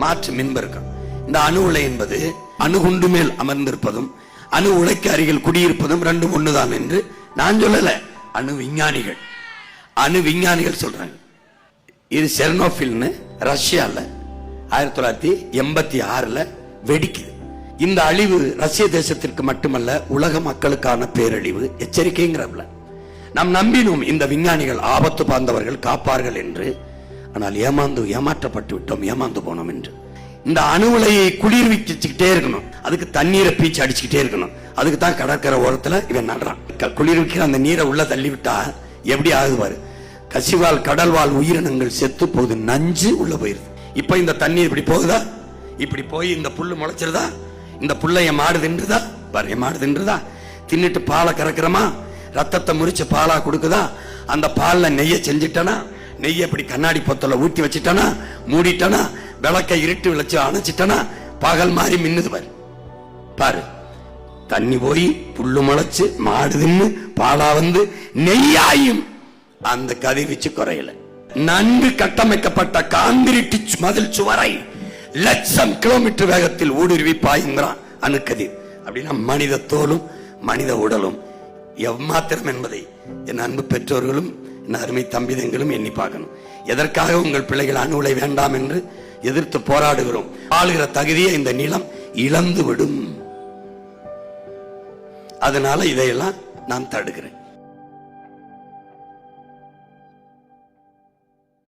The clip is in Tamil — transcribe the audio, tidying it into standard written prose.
மாற்று மின்பெருக்கம். இந்த அணு உலை என்பது அணுகுண்டு மேல் அமர்ந்திருப்பதும் அணு உலைக்கு அருகில் குடியிருப்பதும் ரெண்டும் ஒண்ணுதான் என்று நான் சொல்லல, அணு விஞ்ஞானிகள் சொல்றாங்க. இது செர்னோபில்னு ரஷ்யால 1986 வெடிக்குது. இந்த அழிவு ரஷ்ய தேசத்திற்கு மட்டுமல்ல, உலக மக்களுக்கான பேரழிவு, எச்சரிக்கைங்கிறப்பல நாம் நம்பினோம் இந்த விஞ்ஞானிகள் ஆபத்து பார்ந்தவர்கள், காப்பார்கள் என்று. ஆனால் ஏமாற்றப்பட்டு விட்டோம், ஏமாந்து போனோம் என்று. இந்த அணு உலையை குளிர்விச்சுக்கிட்டே இருக்கணும், அதுக்கு தண்ணீரை பீச்சு அடிச்சுக்கிட்டே இருக்கணும். அதுக்கு தான் கடற்கரை ஓரத்துல இவன் நடுறான். குளிர்விக்கிற அந்த நீரை உள்ள தள்ளி விட்டா எப்படி ஆகுவாரு? கசிவால் கடல்வாழ் உயிரினங்கள் செத்து போகுது, நஞ்சு உள்ள போயிருது. இப்ப இந்த தண்ணீர் இப்படி போகுதா? இப்படி போய் இந்த புல்லு முளைச்சிருதா? இந்த புல்லைய மாடு தின்றுதா? பாரு, மாடு தின்றுதா? தின்னுட்டு பாலை கறக்கிறமா? ரத்தத்தை முறிச்சு பாலா கொடுக்குதா? அந்த பால்ல நெய்ய செஞ்சுட்டனா, நெய்ய இப்படி கண்ணாடி பொத்தல ஊத்தி வச்சுட்டனா, மூடிட்டனா, விளக்க இருட்டு விளைச்சு அணைச்சிட்டனா, பகல் மாதிரி மின்னுது பாரு. பாரு, தண்ணி போய் புல்லு முளைச்சு மாடு தின்னு பாலா வந்து நெய்யாயும் அந்த கதிர்வீச்சு குறையல. நன்கு கட்டமைக்கப்பட்ட காங்கிரீட் மதில் சுவரை லட்சம் கிலோமீட்டர் வேகத்தில் ஊடுருவி பாயுங்கிறான் அணுக்கதிர். அப்படின்னா மனித தோலும் மனித உடலும் எவ்மாத்திரம் என்பதை என் அன்பு பெற்றோர்களும் என் அருமை தம்பிதங்களும் எண்ணி பார்க்கணும். எதற்காக உங்கள் பிள்ளைகள் அணு உலை வேண்டாம் என்று எதிர்த்து போராடுகிறோம்? ஆளுகிற தகுதியை இந்த நிலம் இழந்து விடும். அதனால இதையெல்லாம் நான் தடுக்கிறேன்.